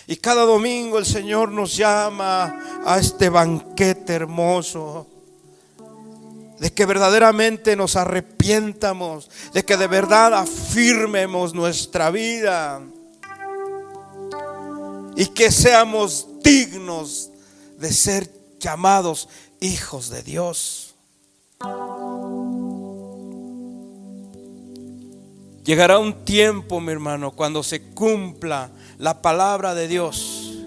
Y cada domingo el Señor nos llama a este banquete hermoso, de que verdaderamente nos arrepientamos, de que de verdad afirmemos nuestra vida y que seamos dignos de ser llamados hijos de Dios. Llegará un tiempo, mi hermano, cuando se cumpla la palabra de Dios.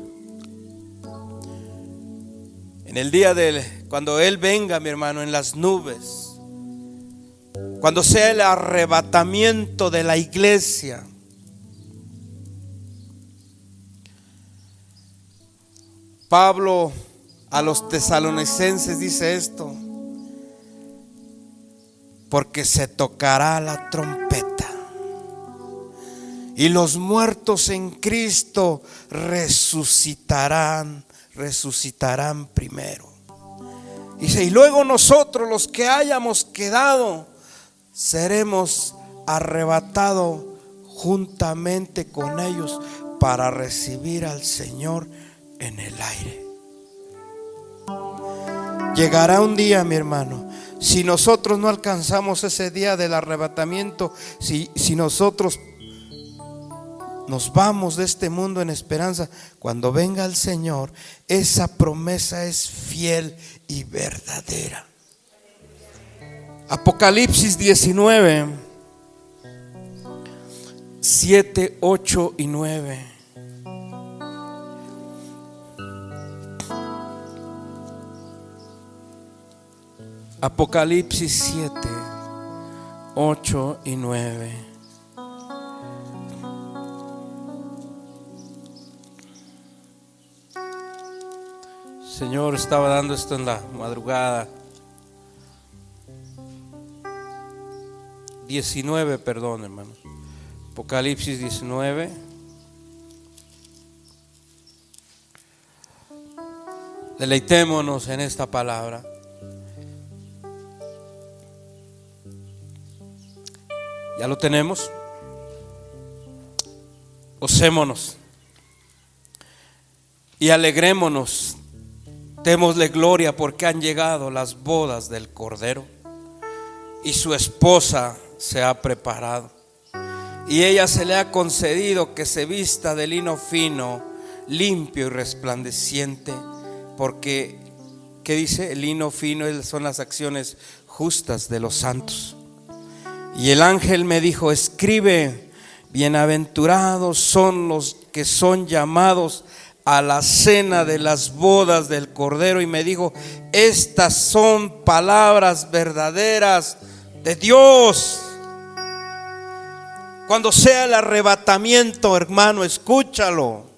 En el día cuando Él venga, mi hermano, en las nubes, cuando sea el arrebatamiento de la iglesia, Pablo a los tesalonicenses dice esto: porque se tocará la trompeta y los muertos en Cristo resucitarán primero. Dice: y luego nosotros, los que hayamos quedado, seremos arrebatados juntamente con ellos para recibir al Señor en el aire. Llegará un día, mi hermano, si nosotros no alcanzamos ese día del arrebatamiento, si nosotros nos vamos de este mundo en esperanza, cuando venga el Señor, esa promesa es fiel y verdadera. Apocalipsis 19, 7, 8 y 9. Apocalipsis 7, 8 y 9. Señor estaba dando esto en la madrugada. 19, perdón, hermanos. Apocalipsis 19. Deleitémonos en esta palabra. ¿Ya lo tenemos? Gocémonos y alegrémonos. Démosle gloria porque han llegado las bodas del Cordero y su esposa se ha preparado. Y ella se le ha concedido que se vista de lino fino, limpio y resplandeciente, porque ¿qué dice? El lino fino son las acciones justas de los santos. Y el ángel me dijo: escribe, bienaventurados son los que son llamados a la cena de las bodas del Cordero. Y me dijo: estas son palabras verdaderas de Dios. Cuando sea el arrebatamiento, hermano, escúchalo,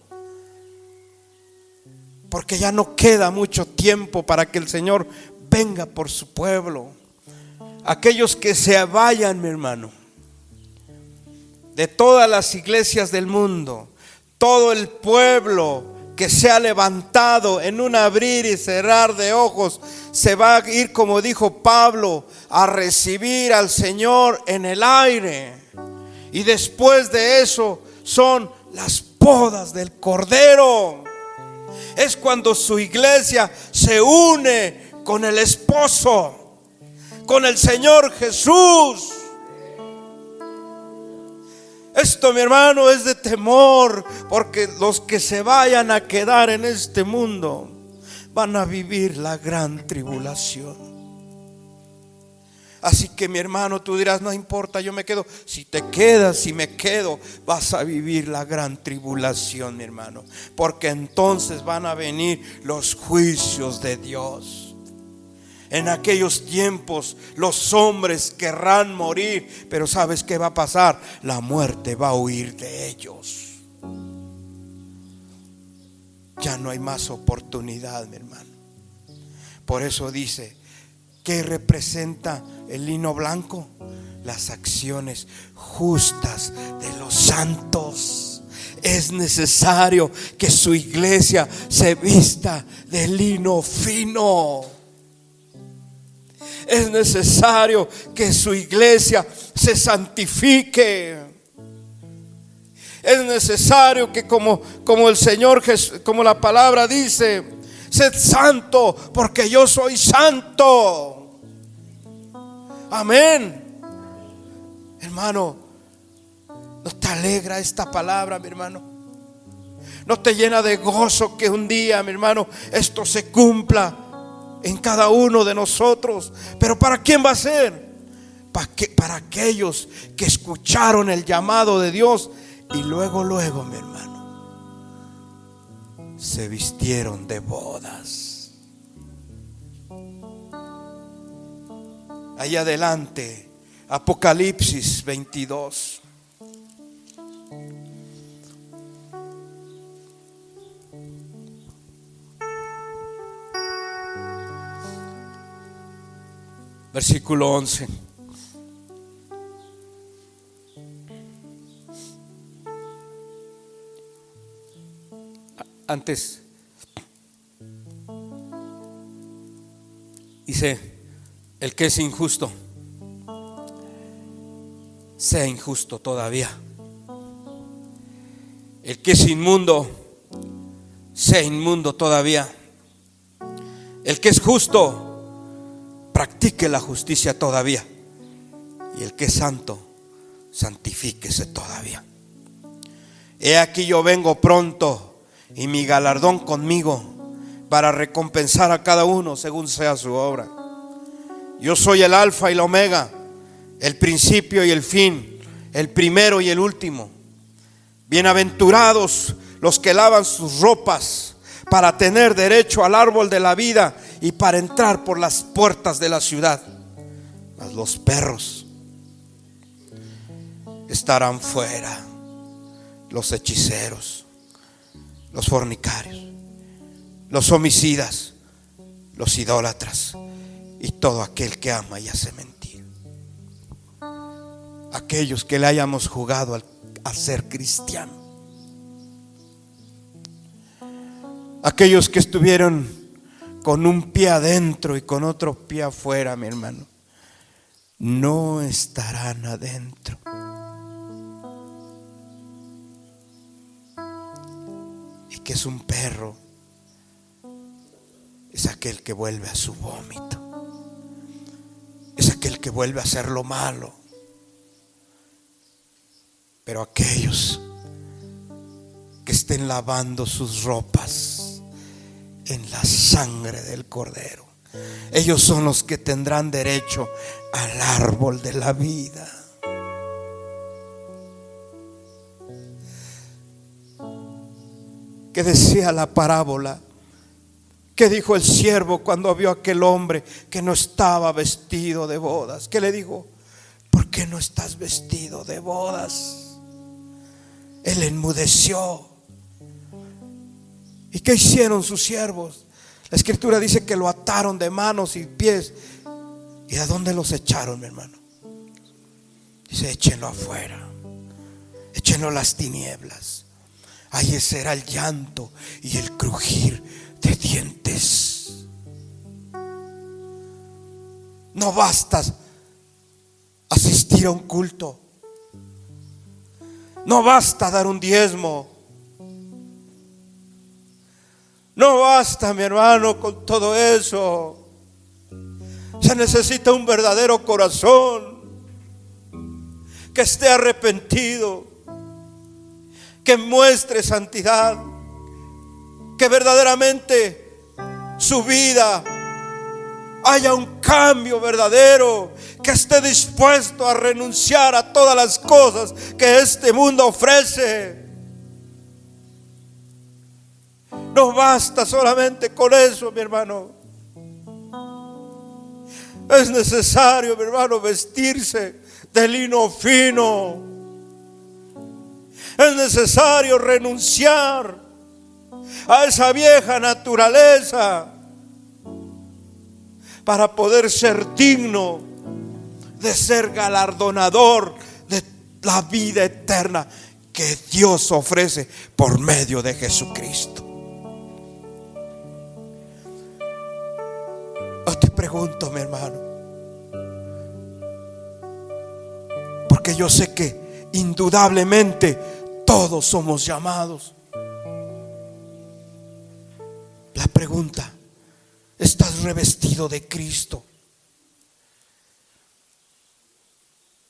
porque ya no queda mucho tiempo para que el Señor venga por su pueblo. Aquellos que se vayan, mi hermano, de todas las iglesias del mundo, todo el pueblo que se ha levantado en un abrir y cerrar de ojos, se va a ir, como dijo Pablo, a recibir al Señor en el aire. Y después de eso son las bodas del Cordero. Es cuando su iglesia se une con el esposo, con el Señor Jesús. Esto, mi hermano, es de temor, porque los que se vayan a quedar en este mundo van a vivir la gran tribulación. Así que, mi hermano, tú dirás: no importa, yo me quedo. Si te quedas, si me quedo, vas a vivir la gran tribulación, mi hermano, porque entonces van a venir los juicios de Dios. En aquellos tiempos los hombres querrán morir, pero ¿sabes qué va a pasar? La muerte va a huir de ellos. Ya no hay más oportunidad, mi hermano. Por eso dice: ¿qué representa el lino blanco? Las acciones justas de los santos. Es necesario que su iglesia se vista de lino fino. Es necesario que su iglesia se santifique. Es necesario que como el Señor Jesús, como la palabra dice: sed santo porque yo soy santo. Amén. Hermano, ¿no te alegra esta palabra, mi hermano? ¿No te llena de gozo que un día, mi hermano, esto se cumpla en cada uno de nosotros? Pero ¿para quién va a ser? Para aquellos que escucharon el llamado de Dios y luego, mi hermano, se vistieron de bodas. Ahí adelante, Apocalipsis 22. Versículo 11. Antes dice: el que es injusto, sea injusto todavía. El que es inmundo, sea inmundo todavía. El que es justo, practique la justicia todavía. Y el que es santo, santifíquese todavía. He aquí yo vengo pronto, y mi galardón conmigo, para recompensar a cada uno según sea su obra. Yo soy el alfa y la omega, el principio y el fin, el primero y el último. Bienaventurados los que lavan sus ropas, para tener derecho al árbol de la vida y para entrar por las puertas de la ciudad. Mas los perros estarán fuera, los hechiceros, los fornicarios, los homicidas, los idólatras y todo aquel que ama y hace mentira. Aquellos que le hayamos jugado a ser cristiano, aquellos que estuvieron con un pie adentro y con otro pie afuera, mi hermano, no estarán adentro. Y que es un perro, es aquel que vuelve a su vómito, es aquel que vuelve a hacer lo malo. Pero aquellos que estén lavando sus ropas en la sangre del Cordero. Ellos son los que tendrán derecho al árbol de la vida. Que decía la parábola, que dijo el siervo cuando vio a aquel hombre que no estaba vestido de bodas. ¿Qué le dijo? ¿Por qué no estás vestido de bodas? Él enmudeció. ¿Y qué hicieron sus siervos? La escritura dice que lo ataron de manos y pies. ¿Y a dónde los echaron, mi hermano? Dice: échenlo afuera, échenlo a las tinieblas. Ahí será el llanto y el crujir de dientes. No basta asistir a un culto, no basta dar un diezmo, no basta, mi hermano, con todo eso. Se necesita un verdadero corazón que esté arrepentido, que muestre santidad, que verdaderamente su vida haya un cambio verdadero, que esté dispuesto a renunciar a todas las cosas que este mundo ofrece. No basta solamente con eso, mi hermano. Es necesario, mi hermano, vestirse de lino fino. Es necesario renunciar a esa vieja naturaleza para poder ser digno de ser galardonador de la vida eterna que Dios ofrece por medio de Jesucristo. Yo te pregunto, mi hermano, porque yo sé que indudablemente todos somos llamados. La pregunta: ¿estás revestido de Cristo?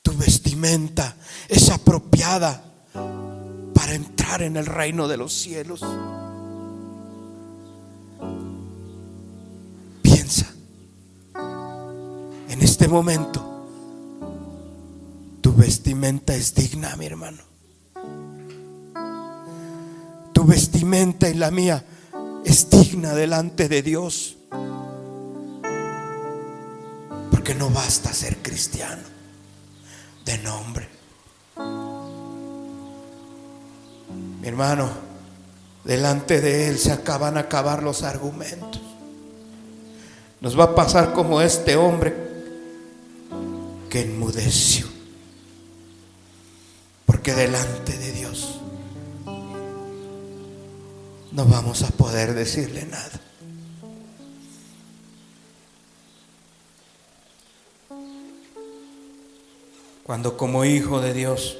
¿Tu vestimenta es apropiada para entrar en el reino de los cielos? Piensa en este momento. ¿Tu vestimenta es digna, mi hermano? Tu vestimenta y la mía es digna delante de Dios. Porque no basta ser cristiano de nombre. Mi hermano, delante de Él se van a acabar los argumentos. Nos va a pasar como este hombre que enmudeció. Porque delante de Dios no vamos a poder decirle nada. Cuando como hijo de Dios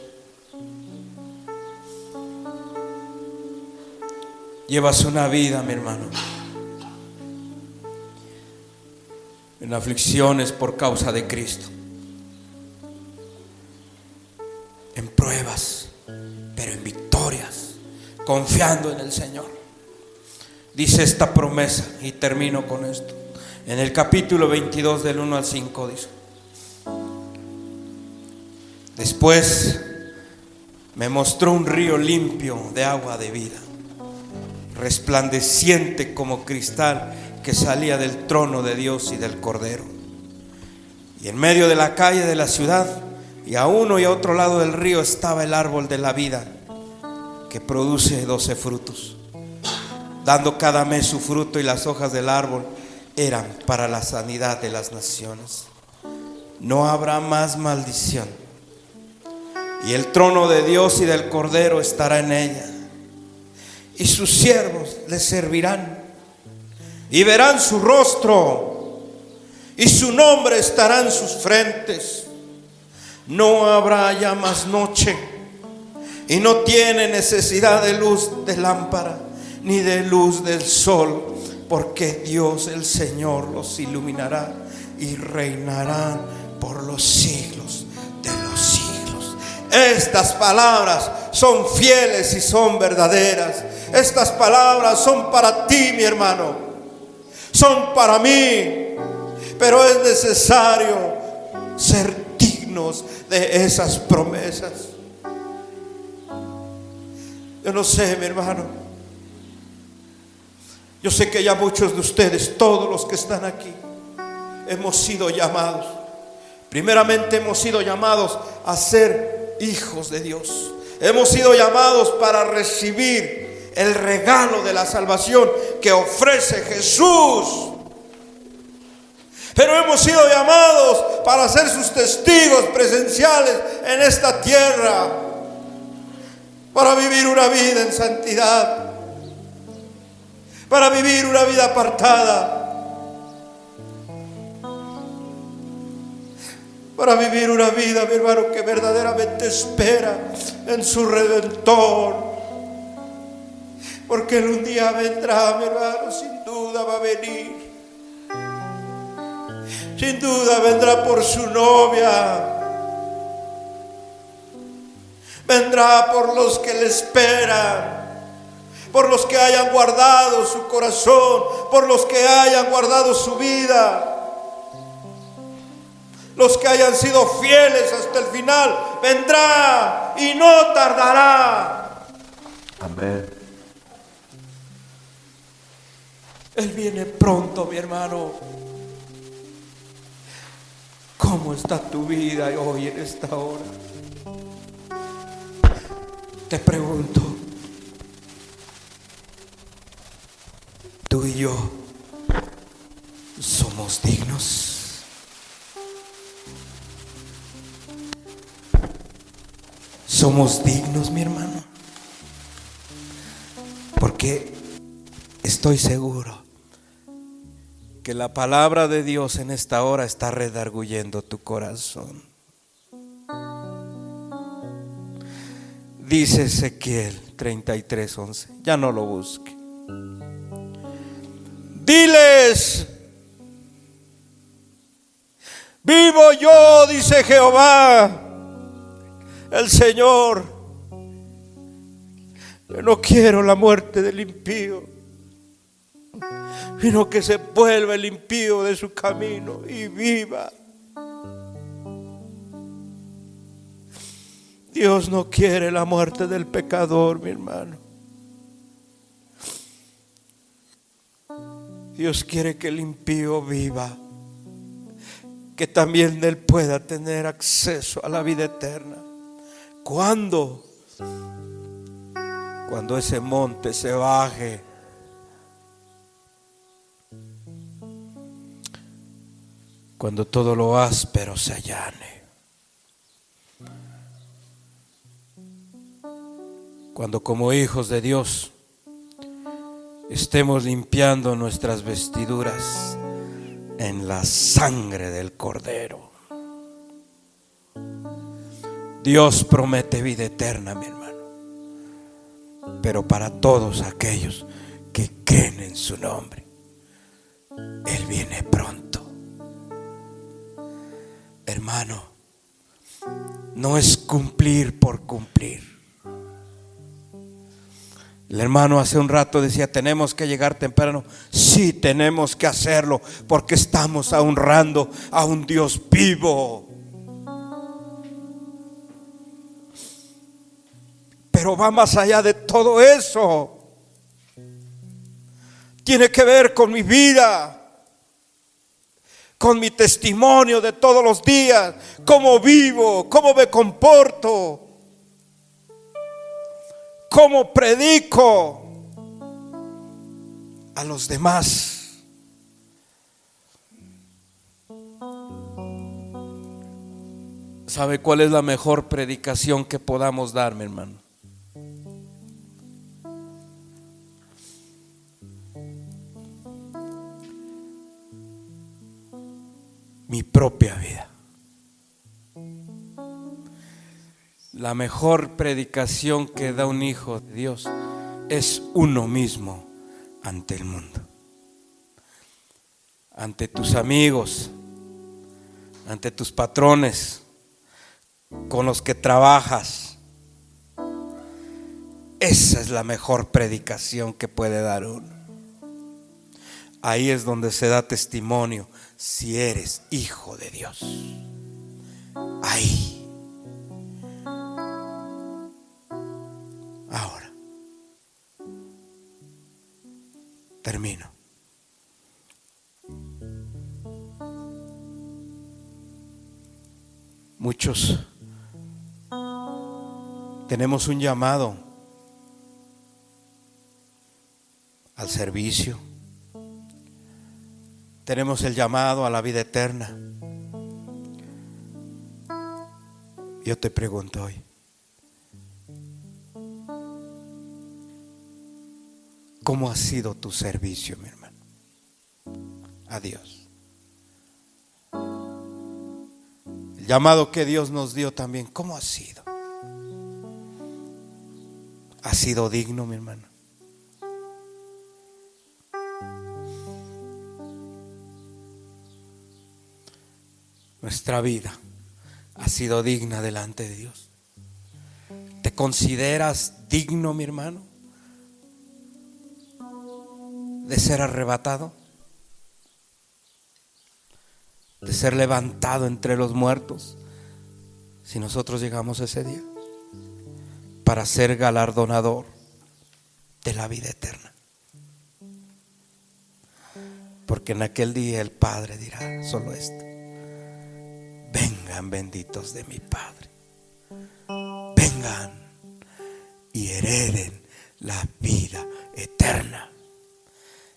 llevas una vida, mi hermano, en aflicciones por causa de Cristo, en pruebas, pero en victorias, confiando en el Señor. Dice esta promesa, y termino con esto, en el capítulo 22 del 1 al 5 dice: después me mostró un río limpio de agua de vida, resplandeciente como cristal, que salía del trono de Dios y del Cordero. Y en medio de la calle de la ciudad, y a uno y a otro lado del río, estaba el árbol de la vida, que produce 12 frutos, dando cada mes su fruto, y las hojas del árbol eran para la sanidad de las naciones. No habrá más maldición, y el trono de Dios y del Cordero estará en ella, y sus siervos le servirán, y verán su rostro, y su nombre estará en sus frentes. No habrá ya más noche, y no tiene necesidad de luz de lámpara, ni de luz del sol, porque Dios el Señor los iluminará, y reinarán por los siglos de los siglos. Estas palabras son fieles y son verdaderas. Estas palabras son para ti, mi hermano. son para mí, pero es necesario ser dignos de esas promesas. Yo no sé, mi hermano, yo sé que ya muchos de ustedes, todos los que están aquí, hemos sido llamados. Primeramente hemos sido llamados a ser hijos de Dios. Hemos sido llamados para recibir el regalo de la salvación que ofrece Jesús. Pero hemos sido llamados para ser sus testigos presenciales en esta tierra, para vivir una vida en santidad, para vivir una vida apartada, para vivir una vida, mi hermano, que verdaderamente espera en su Redentor. Porque Él un día vendrá, mi hermano, sin duda va a venir. Sin duda vendrá por su novia. Vendrá por los que le esperan, por los que hayan guardado su corazón, por los que hayan guardado su vida, los que hayan sido fieles hasta el final. Vendrá y no tardará. Amén. Él viene pronto, mi hermano. ¿Cómo está tu vida hoy en esta hora? Te pregunto, ¿tú y yo somos dignos? ¿Somos dignos, mi hermano? Porque estoy seguro que la palabra de Dios en esta hora está redarguyendo tu corazón. Dice Ezequiel 33:11. Ya no lo busque. Diles: vivo yo, dice Jehová, el Señor, yo no quiero la muerte del impío, sino que se vuelva el impío de su camino y viva. Dios no quiere la muerte del pecador, mi hermano. Dios quiere que el impío viva, que también él pueda tener acceso a la vida eterna. ¿Cuándo? Cuando ese monte se baje, cuando todo lo áspero se allane, cuando como hijos de Dios estemos limpiando nuestras vestiduras en la sangre del Cordero. Dios promete vida eterna, mi hermano, pero para todos aquellos que creen en su nombre. Él viene pronto. Hermano, no es cumplir por cumplir. El hermano hace un rato decía: tenemos que llegar temprano. Sí, tenemos que hacerlo, porque estamos honrando a un Dios vivo. Pero va más allá de todo eso. Tiene que ver con mi vida, con mi testimonio de todos los días, cómo vivo, cómo me comporto, cómo predico a los demás. ¿Sabe cuál es la mejor predicación que podamos dar, mi hermano? Mi propia vida. La mejor predicación que da un hijo de Dios es uno mismo ante el mundo, ante tus amigos, ante tus patrones, con los que trabajas. Esa es la mejor predicación que puede dar uno. Ahí es donde se da testimonio si eres hijo de Dios. Ahí. Ahora, termino. Muchos tenemos un llamado al servicio. Tenemos el llamado a la vida eterna. Yo te pregunto hoy, ¿cómo ha sido tu servicio, mi hermano, a Dios? El llamado que Dios nos dio también, ¿cómo ha sido? ¿Ha sido digno, mi hermano? Nuestra vida ha sido digna delante de Dios. ¿Te consideras digno, mi hermano, de ser arrebatado? De ser levantado entre los muertos, si nosotros llegamos ese día, para ser galardonador de la vida eterna. Porque en aquel día el Padre dirá solo esto: vengan benditos de mi Padre, vengan y hereden la vida eterna.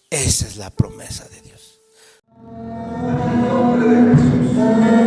Esa es la promesa de Dios. En el nombre de Jesús.